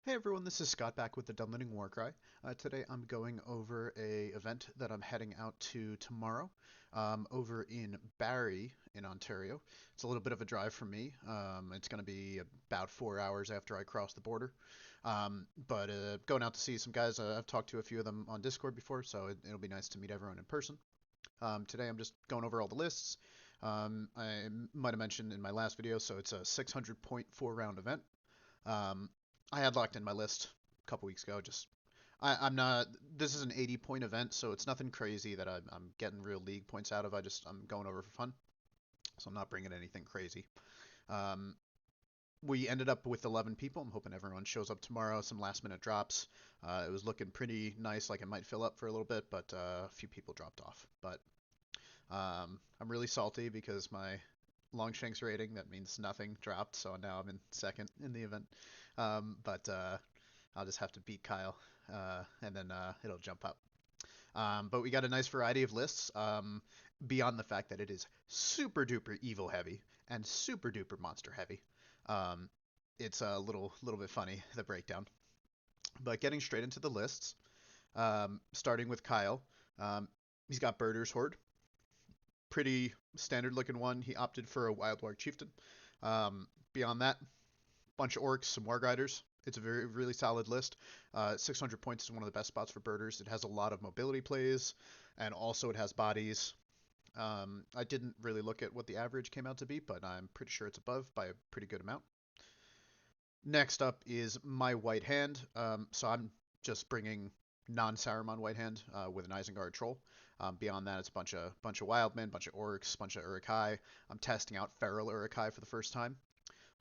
Hey everyone, this is Scott back with the Dunlending Warcry. Today I'm going over a event that I'm heading out to tomorrow over in Barrie in Ontario. It's a little bit of a drive for me. It's going to be about 4 hours after I cross the border. But going out to see some guys, I've talked to a few of them on Discord before, so it'll be nice to meet everyone in person. Today I'm just going over all the lists. I might have mentioned in my last video, so it's a 600 point 4 round event. Um, I had locked in my list a couple weeks ago. I'm not. This is an 80 point event, so it's nothing crazy that I'm getting real league points out of. I'm going over for fun, so I'm not bringing anything crazy. Um, we ended up with 11 people. I'm hoping everyone shows up tomorrow. Some last minute drops. It was looking pretty nice, like it might fill up for a little bit, but a few people dropped off. But I'm really salty because my Longshanks rating, that means nothing, dropped, so now I'm in second in the event. But I'll just have to beat Kyle, and then it'll jump up. But we got a nice variety of lists, beyond the fact that it is super duper evil heavy and super duper monster heavy. Um, it's a little bit funny, the breakdown. But getting straight into the lists, starting with Kyle, um, he's got Birders Horde, pretty standard looking one. He opted for a Wild Warg Chieftain. Beyond that, bunch of orcs, some warg riders. It's a really solid list. 600 points is one of the best spots for birders. It has a lot of mobility plays, and also it has bodies. I didn't really look at what the average came out to be, but I'm pretty sure it's above by a pretty good amount. Next up is my white hand. So I'm just bringing non-Saruman white hand with an Isengard troll. Beyond that, it's a bunch of wildmen, bunch of orcs, bunch of Uruk-hai. I'm testing out feral Uruk-hai for the first time.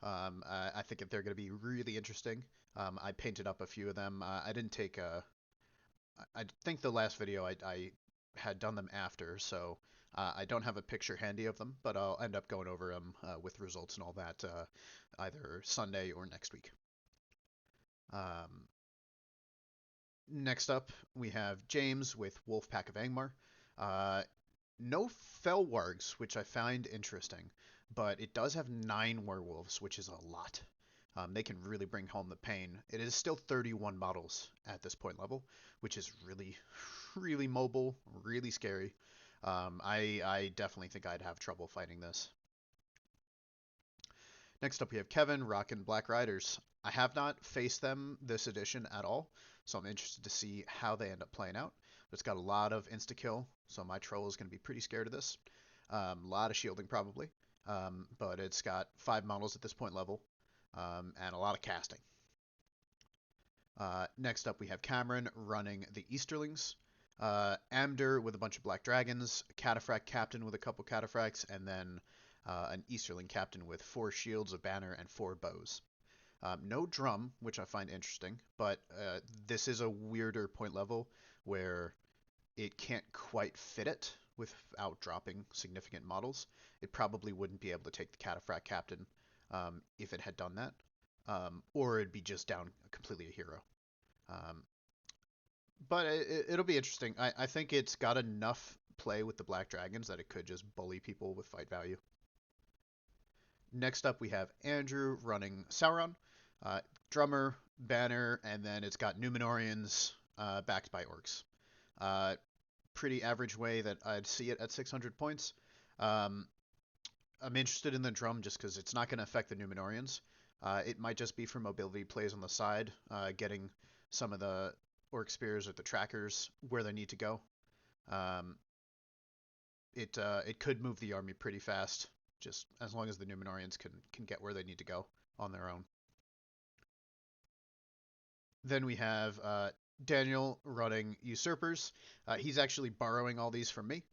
I think they're going to be really interesting. I painted up a few of them. I didn't take a. I think the last video I had done them after, so I don't have a picture handy of them, but I'll end up going over them with results and all that either Sunday or next week. Um, Next up, we have James with Wolfpack of Angmar. Uh, no Fellwargs, which I find interesting, but it does have 9 werewolves, which is a lot. They can really bring home the pain. It is still 31 models at this point level, which is really mobile, really scary. I definitely think I'd have trouble fighting this. Next up, we have Kevin rocking Black Riders. I have not faced them this edition at all, so I'm interested to see how they end up playing out. It's got a lot of insta kill, so my troll is going to be pretty scared of this. A lot of shielding probably, but it's got 5 models at this point level, and a lot of casting. Next up, we have Cameron running the Easterlings. Amder with a bunch of Black Dragons, Cataphract Captain with a couple Cataphracts, and then an Easterling Captain with 4 shields, a banner, and 4 bows. No drum, which I find interesting, but this is a weirder point level where it can't quite fit it without dropping significant models. It probably wouldn't be able to take the Cataphract Captain if it had done that, or it'd be just down completely a hero. Um, but it'll be interesting. I think it's got enough play with the Black Dragons that it could just bully people with fight value. Next up, we have Andrew running Sauron, drummer, banner, and then it's got Numenorians backed by orcs. Uh, Pretty average way that I'd see it at 600 points. Um, I'm interested in the drum just because it's not going to affect the Numenorians. It might just be for mobility plays on the side, getting some of the orc spears or the trackers where they need to go. Um, it could move the army pretty fast, just as long as the Numenorians can get where they need to go on their own. Then we have Daniel running Usurpers. He's actually borrowing all these from me.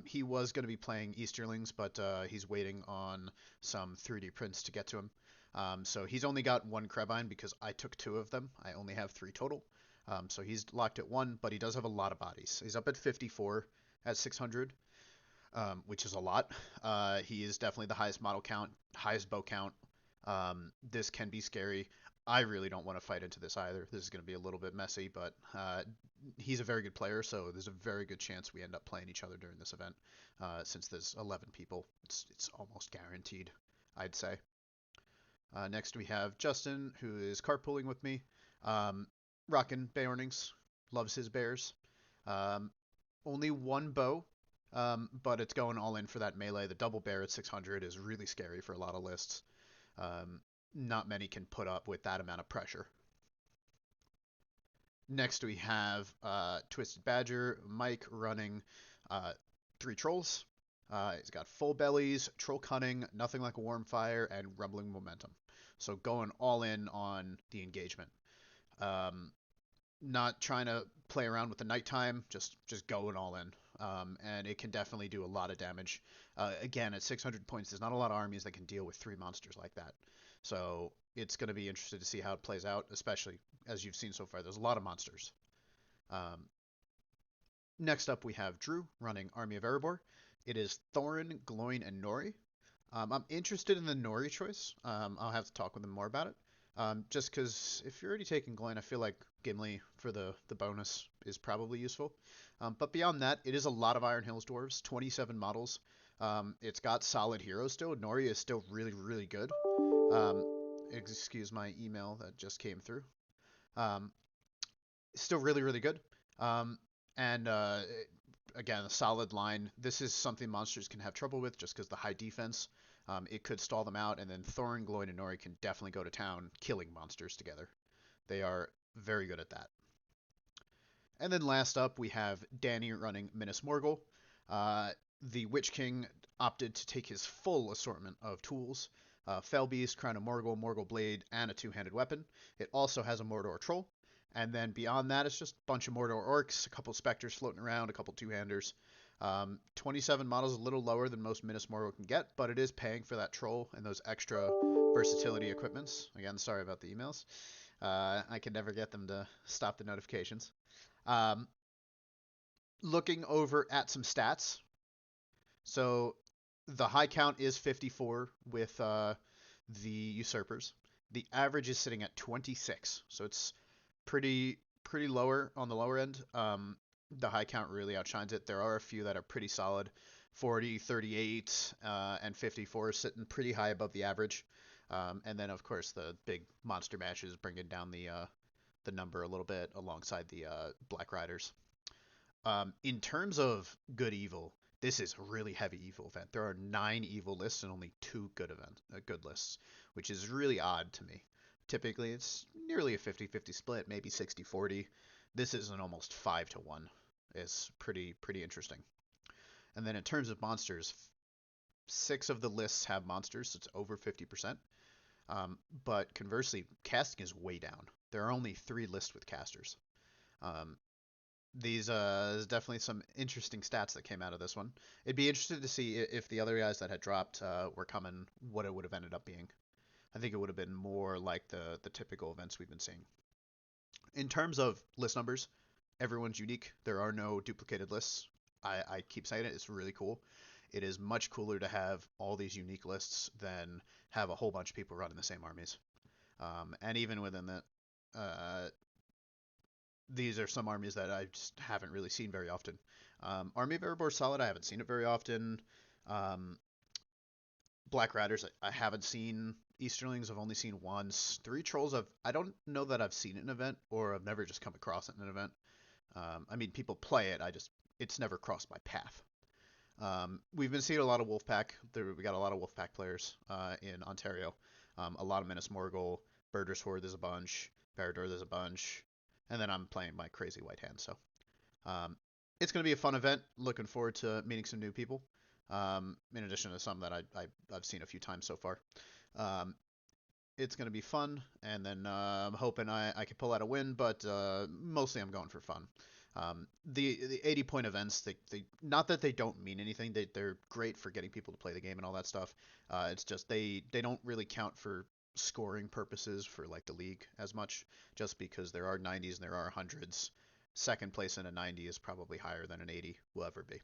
He was going to be playing Easterlings, but he's waiting on some 3D prints to get to him. So he's only got 1 Krebine because I took 2 of them. I only have 3 total. So he's locked at 1, but he does have a lot of bodies. He's up at 54 at 600, which is a lot. He is definitely the highest model count, highest bow count. This can be scary. I really don't want to fight into this either. This is going to be a little bit messy, but he's a very good player, so there's a very good chance we end up playing each other during this event. Since there's 11 people, it's almost guaranteed, I'd say. Next we have Justin, who is carpooling with me, um, rocking Beornings, loves his bears. Um, Only one bow, but it's going all in for that melee. The double bear at 600 is really scary for a lot of lists. Um, Not many can put up with that amount of pressure. Next we have Twisted Badger, Mike running uh, three trolls. He's got full bellies, troll cunning, nothing like a warm fire, and rumbling momentum. So going all in on the engagement. Um, Not trying to play around with the nighttime, just going all in. And it can definitely do a lot of damage. Again, at 600 points, there's not a lot of armies that can deal with three monsters like that. So it's going to be interesting to see how it plays out, especially as you've seen so far. There's a lot of monsters. Um, Next up, we have Drew running Army of Erebor. It is Thorin, Gloin, and Nori. I'm interested in the Nori choice. I'll have to talk with him more about it. Just because if you're already taking Gloin, I feel like Gimli for the bonus is probably useful. But beyond that, it is a lot of Iron Hills dwarves, 27 models. It's got solid heroes still. Nori is still really, really good. Um, Excuse my email that just came through. Um, Still really, really good. Um, and Again, a solid line. This is something monsters can have trouble with just because the high defense. It could stall them out, and then Thorin, Gloin, and Nori can definitely go to town killing monsters together. They are very good at that. And then last up, we have Danny running Minas Morgul. Uh, the Witch King opted to take his full assortment of tools. Fell Beast, Crown of Morgul, Morgul Blade, and a two-handed weapon. It also has a Mordor Troll. And then beyond that, it's just a bunch of Mordor Orcs, a couple Spectres floating around, a couple two-handers. 27 models is a little lower than most Minas Morgul can get, but it is paying for that Troll and those extra versatility equipments. Again, sorry about the emails. I can never get them to stop the notifications. Um, Looking over at some stats. So the high count is 54 with the usurpers. The average is sitting at 26, so it's pretty lower on the lower end. The high count really outshines it. There are a few that are pretty solid. 40, 38, and 54 sitting pretty high above the average. And then, of course, the big monster matches bringing down the number a little bit alongside the Black Riders. In terms of good evil, this is a really heavy evil event. There are 9 evil lists and only 2 good lists, which is really odd to me. Typically, it's nearly a 50-50 split, maybe 60-40. This is an almost 5 to 1. It's pretty interesting. And then in terms of monsters, 6 of the lists have monsters, so it's over 50%. But conversely, casting is way down. There are only 3 lists with casters. Um, there's definitely some interesting stats that came out of this one. It'd be interesting to see if the other guys that had dropped were coming, what it would have ended up being. I think it would have been more like the typical events we've been seeing. In terms of list numbers, everyone's unique. There are no duplicated lists. I keep saying it. It's really cool. It is much cooler to have all these unique lists than have a whole bunch of people running the same armies. And even within that, uh, these are some armies that I just haven't really seen very often. Army of Erebor Solid, I haven't seen it very often. Um, Black Riders, I haven't seen. Easterlings, I've only seen once. Three Trolls, I don't know that I've seen it in an event, or I've never just come across it in an event. I mean, people play it. It's never crossed my path. We've been seeing a lot of Wolfpack. We got a lot of Wolfpack players in Ontario. A lot of Minas Morgul, Birders Horde, there's a bunch. Barrie-Dur, there's a bunch. And then I'm playing my crazy white hand. So um, it's going to be a fun event. Looking forward to meeting some new people. In addition to some that I've seen a few times so far. Um, it's going to be fun, and then I'm hoping I can pull out a win, but mostly I'm going for fun. The 80-point events, they not that they don't mean anything, they're great for getting people to play the game and all that stuff. It's just they don't really count for scoring purposes for like the league as much, just because there are 90s and there are hundreds. Second place in a 90 is probably higher than an 80 will ever be.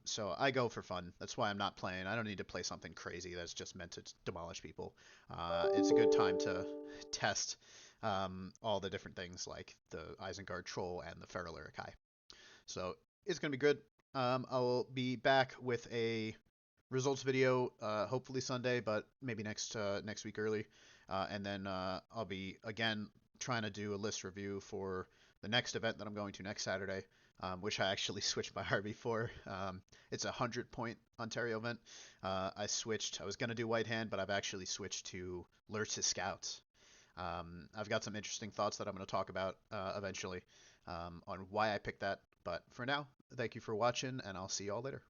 So I go for fun. That's why I'm not playing. I don't need to play something crazy that's just meant to demolish people. It's a good time to test all the different things like the Isengard Troll and the Feral Eye. So it's going to be good. I'll be back with a Results video, hopefully Sunday, but maybe next week early. And then I'll be again trying to do a list review for the next event that I'm going to next Saturday, which I actually switched my RV for. It's a 100-point Ontario event. I switched. I was gonna do White Hand, but I've actually switched to Lure to Scouts. I've got some interesting thoughts that I'm going to talk about eventually on why I picked that. But for now, thank you for watching, and I'll see you all later.